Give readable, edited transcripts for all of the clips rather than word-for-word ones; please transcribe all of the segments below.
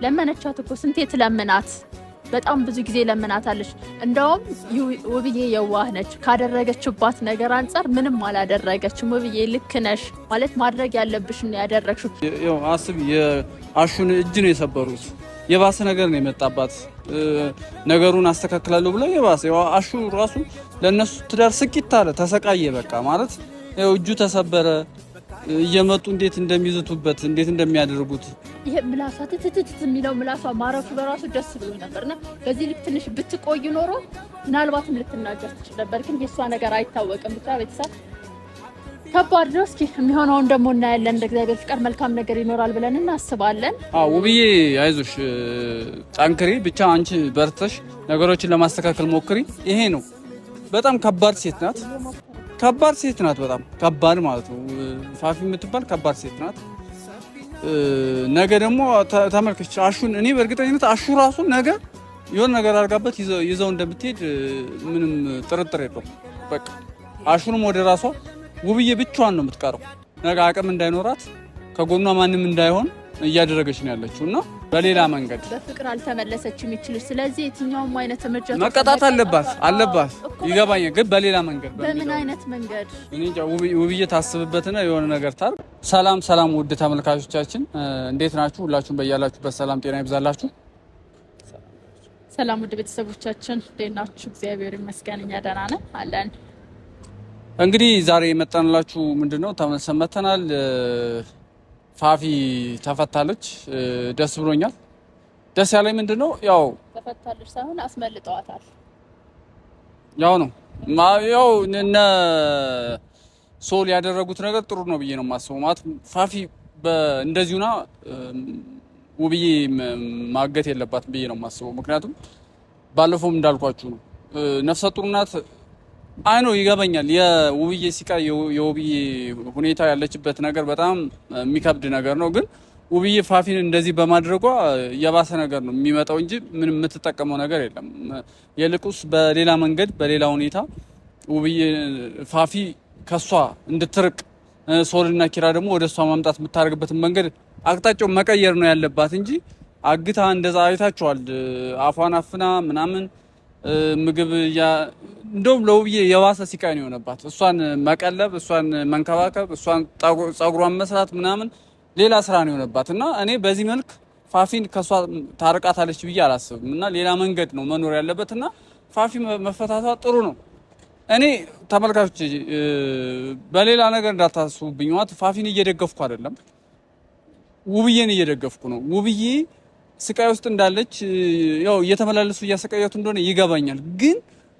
ለመነቻት እኮ ስንቴ ትለምናት በጣም ብዙ ጊዜ ለምናታለች እንደውም ውብዬ የዋህ ነች ካደረገችባት ነገር አንፃር ምንም አላደረገችም ውብዬ ልክ ነሽ ማለት ማድረግ ያለብሽ ነው ያደረግሽው ያው አስብ የአሹን እጅ ነው የሰበሩት የባሰ ነገር ነው የመጣባት ነገሩን አስተካክላለሁ ብለው የባሰ ያው አሹ ራሱ ለነሱ ትዳር ስቂት አለ ተሰቃየ በቃ ማለት ያው እጁ ተሰበረ እየመጡ እንዴት እንደሚዝቱበት እንዴት እንደሚያደርጉት ይሄ ምላሷ ትትትት የሚለው ምላሷ ማረፉ በራሱ ደስ ብሎ ነበርና በዚህ ልክ ትንሽ ብትቆይ ኖሮ ምናልባትም ልትናገር ትችል ነበር ግን የሷ ነገር አይታወቅም ብቻ ቤተሰብ ከባድ ነው እስኪ የሚሆነውን ደግሞ እናያለን እንደ እግዚአብሔር ፍቃድ መልካም ነገር ይኖራል ብለን እናስባለን ውብዬ አይዞሽ ጠንክሪ ብቻ አንቺ በርተሽ ነገሮችን ለማስተካከል ሞክሪ ይሄ ነው በጣም ከባድ ሴት ናት በጣም ከባድ ማለት ነው ፋፊ የምትባል ከባድ ሴት ናት ነገ ደግሞ ተመልከች አሹን እኔ በእርግጠኝነት አሹ ራሱ ነገ የሆነ ነገር አድርጋበት ይዘው እንደምትሄድ ምንም ጥርጥር የለውም በቃ አሹንም ወደ ራሷ ውብዬ ብቻዋን ነው የምትቀረው ነገ አቅም እንዳይኖራት ከጎኗ ማንም እንዳይሆን እያደረገች ነው ያለችው እና በሌላ መንገድ በፍቅር አልተመለሰችም ይችላል ስለዚህ የትኛውም አይነት እርምጃ መቀጣት አለባት ይገባኛል ግን በሌላ መንገድ በምን አይነት መንገድ እኔ ውብዬ ታስብበትና የሆነ ነገር ታር ሰላም ውድ ተመልካቾቻችን እንዴት ናችሁ ሁላችሁም በያላችሁበት ሰላም ጤና ይብዛላችሁ ሰላም ውድ ቤተሰቦቻችን እንዴት ናችሁ እግዚአብሔር ይመስገን እኛ ደህና ነን አለን እንግዲህ ዛሬ የመጣንላችሁ ምንድነው ተመሰመተናል ፋፊ ተፈታለች ደስ ብሎኛል ደስ ያለኝ ምንድነው ያው ተፈታለች ሳይሆን አስመልጠዋታል ያው ነው ያው እነ ሶል ያደረጉት ነገር ጥሩ ነው ብዬ ነው የማስበው ማለት ፋፊ እንደዚሁና ውብዬ ማገት የለባትም ብዬ ነው የማስበው ምክንያቱም ባለፈውም እንዳልኳችሁ ነው ነፍሰ ጡር ናት አይኖ ይገባኛል የውብዬ ሲቃይ የውብዬ ሁኔታ ያለችበት ነገር በጣም የሚከብድ ነገር ነው ግን ውብዬ ፋፊን እንደዚህ በማድረጓ የባሰ ነገር ነው የሚመጣው እንጂ ምንም የምትጠቀመው ነገር የለም የልቁስ በሌላ መንገድ በሌላ ሁኔታ ውብዬ ፋፊ ከሷ እንድትርቅ ሶልና ኪራ ደግሞ ወደሷ ማምጣት የምታደርግበትን መንገድ አቅጣጫው መቀየር ነው ያለባት እንጂ አግታ እንደዛ አይታችኋል አፏን አፍና ምናምን ምግብ እንደውም ለውብዬ የዋሰ ሲቃይ ነው የሆነባት እሷን መቀለብ እሷን መንከባከብ እሷን ጸጉሯን መስራት ምናምን ሌላ ስራ ነው የሆነባት እና እኔ በዚህ መልክ ፋፊን ከሷ ታርቃታለች ብዬ አላስብም እና ሌላ መንገድ ነው መኖር ያለበት እና ፋፊ መፈታቷ ጥሩ ነው እኔ ተመልካቾች በሌላ ነገር እንዳታስቡብኝ ማለት ፋፊን እየደገፍኩ አይደለም ውብዬን እየደገፍኩ ነው ውብዬ ስቃይ ውስጥ እንዳለች ያው እየተመላለሱ እያሰቃያቱ እንደሆነ ይገባኛል ግን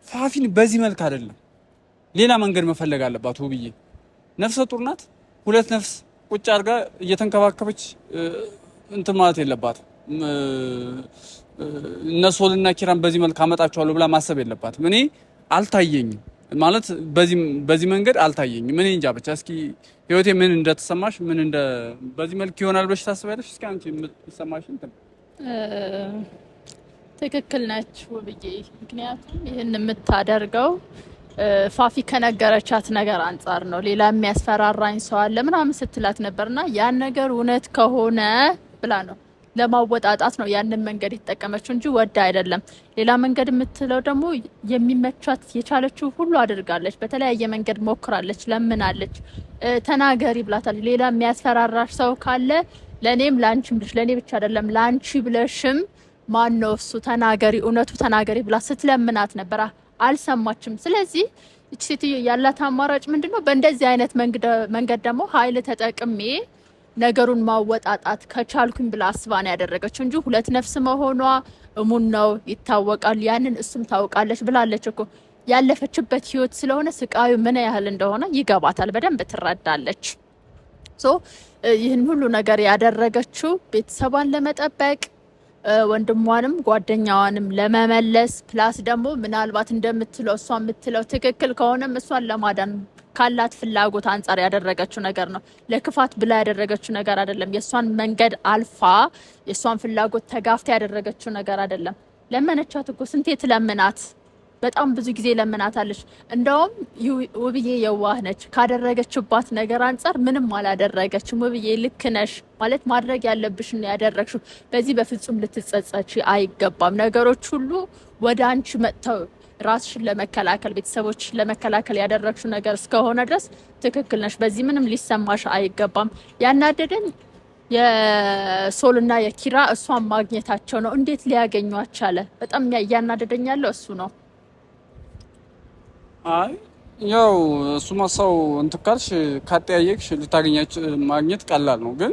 ፋፊን በዚህ መልክ አይደለም ሌላ መንገድ መፈለግ አለባት ውብዬ ነፍሰ ጡር ናት ሁለት ነፍስ ቁጭ አድርጋ እየተንከባከበች እንትን ማለት የለባትም እነሶልና ኪራን በዚህ መልክ አመጣቸዋለሁ ብላ ማሰብ የለባትም እኔ አልታየኝም ማለት በዚህ መንገድ አልታየኝም እኔ እንጃ ብቻ እስኪ ህይወቴ ምን እንደተሰማሽ በዚህ መልክ ይሆናል ብለሽ ታስቢያለሽ እስኪ አንቺ የምትሰማሽ እንትን ትክክል ነች ውብዬ ምክንያቱም ይህን የምታደርገው ፋፊ ከነገረቻት ነገር አንጻር ነው ሌላ የሚያስፈራራኝ ሰው አለ ምናምን ስትላት ነበርና ያን ነገር እውነት ከሆነ ብላ ነው ለማወጣጣት ነው ያንን መንገድ የተጠቀመችው እንጂ ወዳ አይደለም ሌላ መንገድ የምትለው ደግሞ የሚመቻት የቻለችው ሁሉ አድርጋለች በተለያየ መንገድ ሞክራለች ለምናለች ተናገሪ ብላታለች ሌላ የሚያስፈራራሽ ሰው ካለ ለኔም ላንቺም ብለሽ ለኔ ብቻ አይደለም ላንቺ ብለሽም ማን ነው እሱ ተናገሪ እውነቱ ተናገሪ ብላ ስትለምናት ነበር አልሰማችም ስለዚህ እቺ ሴትዮ ያላት አማራጭ ምንድነው በእንደዚህ አይነት መንገድ ደግሞ ኃይል ተጠቅሜ ነገሩን ማወጣጣት ከቻልኩኝ ብላ አስባ ነው ያደረገችው እንጂ ሁለት ነፍስ መሆኗ እሙን ነው ይታወቃል ያንን እሱም ታውቃለች ብላለች እኮ ያለፈችበት ህይወት ስለሆነ ስቃዩ ምን ያህል እንደሆነ ይገባታል በደንብ ትረዳለች ይህን ሁሉ ነገር ያደረገችው ቤተሰቧን ለመጠበቅ ወንድሟንም ጓደኛዋንም ለመመለስ ፕላስ ደግሞ ምናልባት እንደምትለው እሷ የምትለው ትክክል ከሆነም እሷን ለማዳን ካላት ፍላጎት አንፃር ያደረገችው ነገር ነው ለክፋት ብላ ያደረገችው ነገር አይደለም የሷን መንገድ አልፋ የሷን ፍላጎት ተጋፍታ ያደረገችው ነገር አይደለም ለመነቻት እኮ ስንቴ ትለምናት በጣም ብዙ ጊዜ ለምናታለች። እንደውም ውብዬ የዋህ ነች። ካደረገችባት ነገር አንጻር ምንም አላደረገችም። ውብዬ ልክ ነሽ ማለት ማድረግ ያለብሽን ያደረግሽው። በዚህ በፍጹም ልትጸጸች አይገባም። ነገሮች ሁሉ ወደ አንቺ መጥተው ራስሽን ለመከላከል ቤተሰቦችሽን ለመከላከል ያደረግሽው ነገር እስከሆነ ድረስ ትክክል ነሽ። በዚህ ምንም ሊሰማሽ አይገባም። ያናደደኝ የሶልና የኪራ እሷን ማግኘታቸው ነው። እንዴት ሊያገኟት ቻለ? በጣም እያናደደኝ ያለው እሱ ነው። አይ ያው እሱማ ሰው እንትን ካልሽ ካጠያየቅሽ ልታገኛች ማግኘት ቀላል ነው። ግን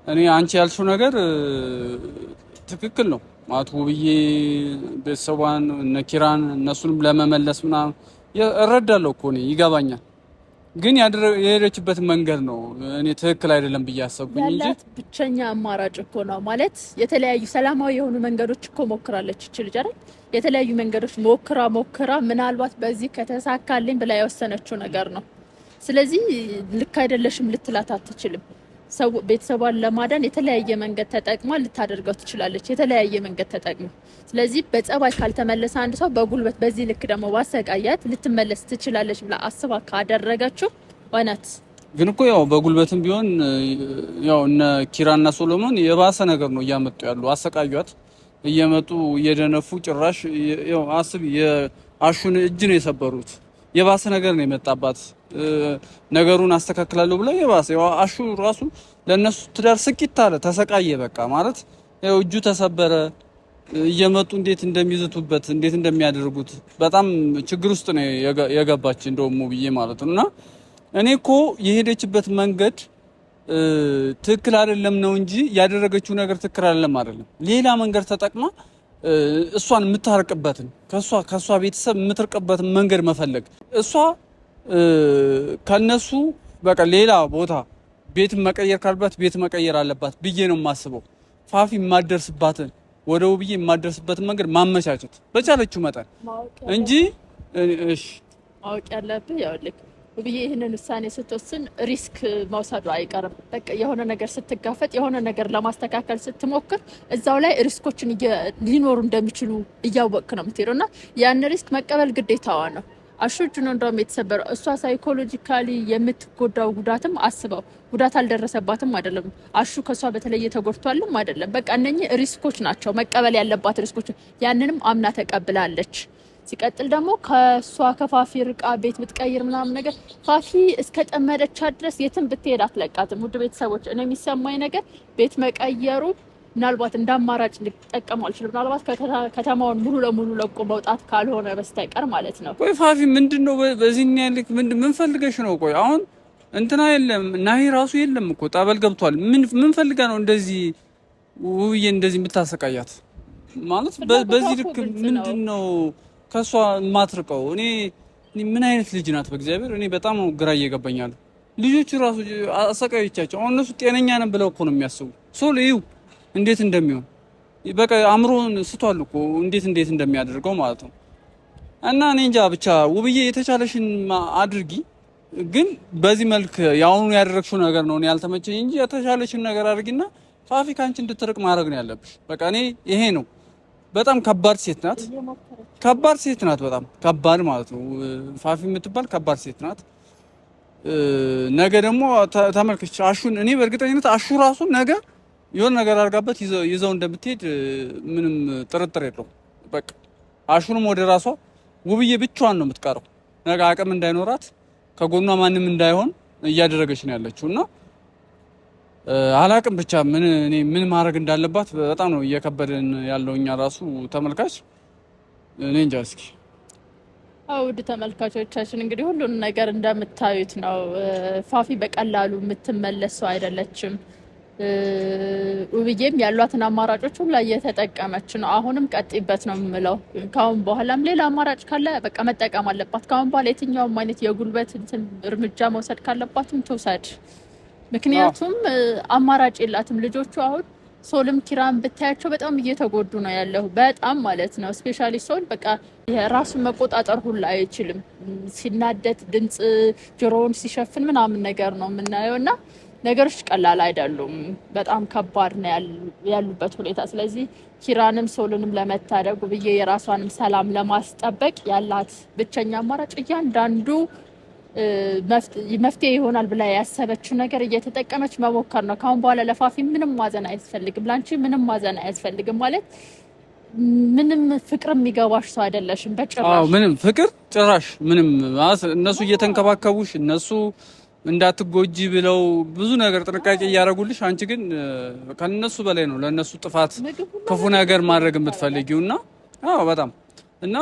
እኔ አንቺ ያልሽው ነገር ትክክል ነው ማለት ውብዬ ቤተሰቧን እነ ኪራን እነሱንም ለመመለስ ምናምን እረዳለሁ እኮ እኔ ይገባኛል። ግን የሄደችበት መንገድ ነው እኔ ትክክል አይደለም ብዬ አሰብኩኝ እንጂ ያላት ብቸኛ አማራጭ እኮ ነው ማለት የተለያዩ ሰላማዊ የሆኑ መንገዶች እኮ ሞክራለች እቺ ልጅ አይደል? የተለያዩ መንገዶች ሞክራ ምናልባት በዚህ ከተሳካልኝ ብላ የወሰነችው ነገር ነው። ስለዚህ ልክ አይደለሽም ልትላት አትችልም። ሰው ቤተሰቧን ለማዳን የተለያየ መንገድ ተጠቅማ ልታደርገው ትችላለች፣ የተለያየ መንገድ ተጠቅማ። ስለዚህ በጸባይ ካልተመለሰ አንድ ሰው በጉልበት በዚህ ልክ ደግሞ ዋሰቃያት ልትመለስ ትችላለች ብላ አስባ ካደረገችው ወነት ግን እኮ ያው በጉልበትም ቢሆን ያው እነ ኪራና ሶሎሞን የባሰ ነገር ነው እያመጡ ያሉ። አሰቃዩት እየመጡ እየደነፉ ጭራሽ ያው አስብ የአሹን እጅ ነው የሰበሩት። የባሰ ነገር ነው የመጣባት። ነገሩን አስተካክላለሁ ብለው የባሰ ያው አሹ ራሱ ለነሱ ትዳር ስቂት አለ፣ ተሰቃየ። በቃ ማለት ያው እጁ ተሰበረ። እየመጡ እንዴት እንደሚዝቱበት እንዴት እንደሚያደርጉት በጣም ችግር ውስጥ ነው የገባች እንደውም ብዬ ማለት ነው። እና እኔ እኮ የሄደችበት መንገድ ትክክል አይደለም ነው እንጂ ያደረገችው ነገር ትክክል አይደለም። ሌላ መንገድ ተጠቅማ እሷን የምታርቅበትን ከሷ ቤተሰብ የምትርቅበትን መንገድ መፈለግ። እሷ ከነሱ በቃ ሌላ ቦታ ቤት መቀየር ካለባት ቤት መቀየር አለባት ብዬ ነው የማስበው። ፋፊ የማደርስባትን ወደ ውብዬ የማደርስበትን መንገድ ማመቻቸት በቻለችው መጠን እንጂ እሺ ማወቅ ያለብህ ያው ልክ ውብዬ ይህንን ውሳኔ ስትወስን ሪስክ መውሰዱ አይቀርም። በቃ የሆነ ነገር ስትጋፈጥ የሆነ ነገር ለማስተካከል ስትሞክር እዛው ላይ ሪስኮችን ሊኖሩ እንደሚችሉ እያወቅክ ነው የምትሄደው እና ያን ሪስክ መቀበል ግዴታዋ ነው። አሹ እጁ ነው እንደውም የተሰበረው። እሷ ሳይኮሎጂካሊ የምትጎዳው ጉዳትም አስበው ጉዳት አልደረሰባትም አይደለም። አሹ ከሷ በተለየ ተጎድቷልም አይደለም። በቃ እነኚህ ሪስኮች ናቸው መቀበል ያለባት ሪስኮች። ያንንም አምና ተቀብላለች። ሲቀጥል ደግሞ ከሷ ከፋፊ ርቃ ቤት ብትቀይር ምናምን ነገር ፋፊ እስከ ጠመደቻት ድረስ የትም ብትሄድ አትለቃትም። ውድ ቤተሰቦች እኔ የሚሰማኝ ነገር ቤት መቀየሩ ምናልባት እንደ አማራጭ ሊጠቀሙ አልችልም። ምናልባት ከተማውን ሙሉ ለሙሉ ለቆ መውጣት ካልሆነ በስተቀር ማለት ነው። ቆይ ፋፊ ምንድነው በዚህኛ ልክ ምን ፈልገሽ ነው? ቆይ አሁን እንትና የለም ናሂ ራሱ የለም እኮ ጠበል ገብቷል። ምን ፈልጋ ነው እንደዚህ ውብዬ እንደዚህ የምታሰቃያት? ማለት በዚህ ልክ ምንድነው ከሷ የማትርቀው? እኔ ምን አይነት ልጅ ናት? በእግዚአብሔር እኔ በጣም ግራ እየገባኛል። ልጆቹ ራሱ አሰቃዮቻቸው አሁን እነሱ ጤነኛ ነን ብለው እኮ ነው የሚያስቡ። ሶል ይው እንዴት እንደሚሆን በቃ አእምሮን ስቷል እኮ እንዴት እንደሚያደርገው ማለት ነው። እና እኔ እንጃ ብቻ ውብዬ የተቻለሽን አድርጊ። ግን በዚህ መልክ ያሁኑ ያደረግሽው ነገር ነው እኔ ያልተመቸኝ እንጂ የተቻለሽን ነገር አድርጊና ፋፊ ካንቺ እንድትርቅ ማድረግ ነው ያለብሽ። በቃ እኔ ይሄ ነው። በጣም ከባድ ሴት ናት። በጣም ከባድ ማለት ነው። ፋፊ የምትባል ከባድ ሴት ናት። ነገ ደግሞ ተመልከች አሹን። እኔ በእርግጠኝነት አሹ ራሱ ነገ የሆነ ነገር አድርጋበት ይዘው እንደምትሄድ ምንም ጥርጥር የለውም። በቃ አሹንም ወደ ራሷ ውብዬ ብቻዋን ነው የምትቀረው። ነገ አቅም እንዳይኖራት ከጎኗ ማንም እንዳይሆን እያደረገች ነው ያለችው እና አላቅም ብቻ ምን ማድረግ እንዳለባት በጣም ነው እየከበደን ያለው እኛ ራሱ ተመልካች። እኔ እንጃ። እስኪ ውድ ተመልካቾቻችን እንግዲህ ሁሉን ነገር እንደምታዩት ነው። ፋፊ በቀላሉ የምትመለስ ሰው አይደለችም። ውብዬም ያሏትን አማራጮች ሁላ እየተጠቀመች ነው። አሁንም ቀጥይበት ነው የምለው። ካሁን በኋላም ሌላ አማራጭ ካለ በቃ መጠቀም አለባት። ካሁን በኋላ የትኛውም አይነት የጉልበት እርምጃ መውሰድ ካለባትም ትውሰድ። ምክንያቱም አማራጭ የላትም። ልጆቹ አሁን ሶልም ኪራን ብታያቸው በጣም እየተጎዱ ነው ያለው። በጣም ማለት ነው። ስፔሻሊ ሶል በቃ ራሱን መቆጣጠር ሁላ አይችልም። ሲናደድ ድምጽ ጆሮውን ሲሸፍን ምናምን ነገር ነው የምናየው እና ነገሮች ቀላል አይደሉም። በጣም ከባድ ነው ያሉበት ሁኔታ። ስለዚህ ኪራንም ሶልንም ለመታደግ ውብዬ የራሷንም ሰላም ለማስጠበቅ ያላት ብቸኛ አማራጭ እያንዳንዱ መፍትሄ ይሆናል ብላ ያሰበችው ነገር እየተጠቀመች መሞከር ነው። ካሁን በኋላ ለፋፊ ምንም ማዘን አያስፈልግም፣ ላንቺ ምንም ማዘን አያስፈልግም። ማለት ምንም ፍቅር የሚገባሽ ሰው አይደለሽም በጭራሽ። ምንም ፍቅር ጭራሽ ምንም እነሱ እየተንከባከቡሽ እነሱ እንዳትጎጂ ብለው ብዙ ነገር ጥንቃቄ እያደረጉልሽ፣ አንቺ ግን ከነሱ በላይ ነው ለነሱ ጥፋት ክፉ ነገር ማድረግ የምትፈልጊውና በጣም እና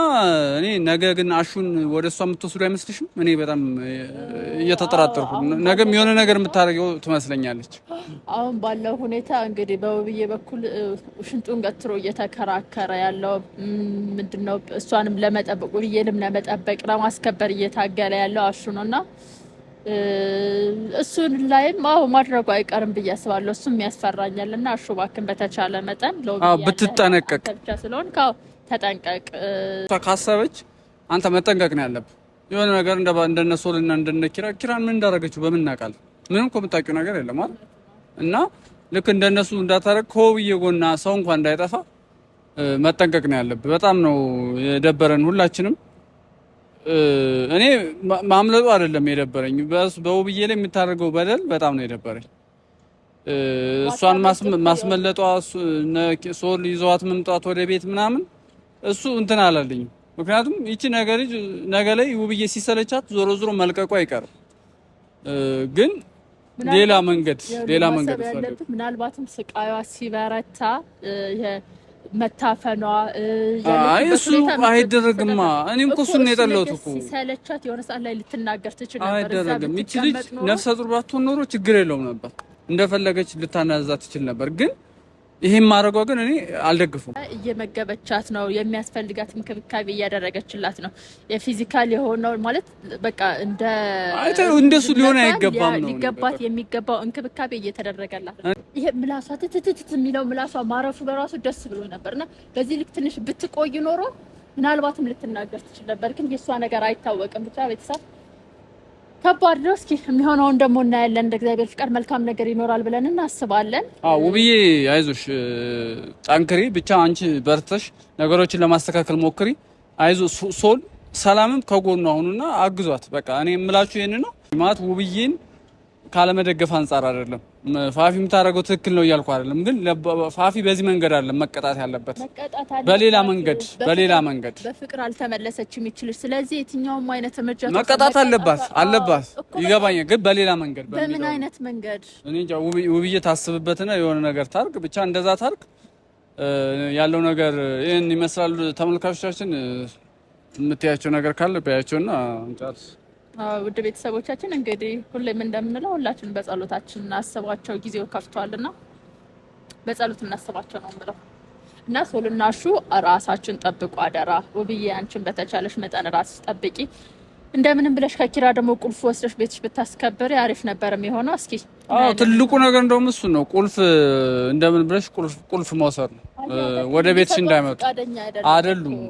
እኔ ነገ ግን አሹን ወደ እሷ የምትወስዱ አይመስልሽም? እኔ በጣም እየተጠራጠርኩ ነገም የሆነ ነገር የምታደርገው ትመስለኛለች። አሁን ባለው ሁኔታ እንግዲህ በውብዬ በኩል ሽንጡን ገትሮ እየተከራከረ ያለው ምንድነው? እሷንም ለመጠበቅ ውብዬንም ለመጠበቅ ለማስከበር እየታገለ ያለው አሹ ነውና እሱን ላይም ማድረጉ አይቀርም ብዬ አስባለሁ። እሱም ያስፈራኛልና አሹ እባክህን በተቻለ መጠን ብትጠነቀቅ ብቻ ስለሆነ ተጠንቀቅ። ካሰበች አንተ መጠንቀቅ ነው ያለብህ። የሆነ ነገር እንደነ ሶልና እንደነ ኪራን ምን እንዳደረገችው በምን እናውቃለን? ምንም እኮ የምታውቂው ነገር የለም አይደል? እና ልክ እንደነሱ እንዳታረግ ከውብዬ ጎና ሰው እንኳን እንዳይጠፋ መጠንቀቅ ነው ያለብህ። በጣም ነው የደበረን ሁላችንም። እኔ ማምለጡ አይደለም የደበረኝ፣ በውብዬ ላይ የምታደርገው በደል በጣም ነው የደበረኝ። እሷን ማስመለጧ፣ ሶል ይዘዋት መምጣት ወደ ቤት ምናምን እሱ እንትን አላለኝ። ምክንያቱም ይቺ ነገ ላይ ውብዬ ሲሰለቻት ዞሮ ዞሮ መልቀቁ አይቀርም። ግን ሌላ መንገድ ያለበት ምናልባትም ስቃዩዋ ሲበረታ መታፈኗ እሱ አይደረግማ። እኔም እኮ እሱን ነው የጠላሁት እኮ። ሲሰለቻት የሆነ ሰዓት ላይ ልትናገር ትችል ነበር። አይደረግም። ይቺ ልጅ ነፍሰ ጡር ባትሆን ኖሮ ችግር የለውም ነበር፣ እንደፈለገች ልታናዛት ትችል ነበር። ግን ይሄን ማድረጓ ግን እኔ አልደግፉም። እየመገበቻት ነው፣ የሚያስፈልጋት እንክብካቤ እያደረገችላት ነው። የፊዚካል የሆነው ማለት በቃ እንደሱ ሊሆን አይገባም ነው ሊገባት የሚገባው እንክብካቤ እየተደረገላት ነው። ይሄ ምላሷ ትትትት የሚለው ምላሷ ማረፉ በራሱ ደስ ብሎ ነበርና በዚህ ልክ ትንሽ ብትቆይ ኖሮ ምናልባትም ልትናገር ትችል ነበር። ግን የሷ ነገር አይታወቅም። ብቻ ቤተሰብ ከባድ ነው። እስኪ የሚሆነውን ደግሞ እናያለን። እንደ እግዚአብሔር ፍቃድ መልካም ነገር ይኖራል ብለን እናስባለን። ውብዬ አይዞሽ፣ ጠንክሪ። ብቻ አንቺ በርተሽ ነገሮችን ለማስተካከል ሞክሪ። አይዞ ሶል ሰላምም ከጎኗ አሁኑና አግዟት። በቃ እኔ የምላችሁ ይሄን ነው ማለት ውብዬን ካለመደገፍ አንጻር አይደለም። ፋፊ የምታደርገው ትክክል ነው እያልኩ አይደለም። ግን ፋፊ በዚህ መንገድ አይደለም መቀጣት ያለበት፣ በሌላ መንገድ በፍቅር አልተመለሰችም ይችላል። ስለዚህ የትኛውም አይነት እርምጃ መቀጣት አለባት ይገባኛል። ግን በሌላ መንገድ በምን አይነት መንገድ እኔ እንጃ። ውብዬ ታስብበትና የሆነ ነገር ታርግ፣ ብቻ እንደዛ ታርግ። ያለው ነገር ይሄን ይመስላል። ተመልካቾቻችን የምትያቸው ነገር ካለ በያቸውና እንጨርስ። ውድ ቤተሰቦቻችን እንግዲህ ሁሌም እንደምንለው ሁላችን በጸሎታችን እናስባቸው። ጊዜው ከፍቷልና በጸሎት እናስባቸው ነው የምለው እና ሶልና አሹ ራሳችን ጠብቁ አደራ። ውብዬ አንቺን በተቻለሽ መጠን ራስሽ ጠብቂ። እንደምንም ብለሽ ከኪራ ደግሞ ቁልፍ ወስደሽ ቤትሽ ብታስከብሪ አሪፍ ነበር የሚሆነው። እስኪ ትልቁ ነገር እንደውም እሱ ነው። ቁልፍ እንደምን ብለሽ ቁልፍ መውሰድ ነው። ወደ ቤትሽ እንዳይመጡ አይደሉም።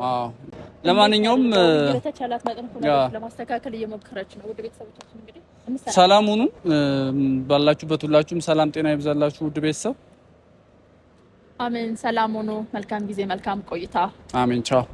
ለማንኛውም የተቻላት መጠን ለማስተካከል እየሞከረች ነው። ውድ ቤተሰቦቻችን እንግዲህ ሰላም ሁኑ። ባላችሁበት ሁላችሁም ሰላም ጤና ይብዛላችሁ። ውድ ቤተሰብ አሜን። ሰላም ሁኑ። መልካም ጊዜ፣ መልካም ቆይታ። አሜን። ቻው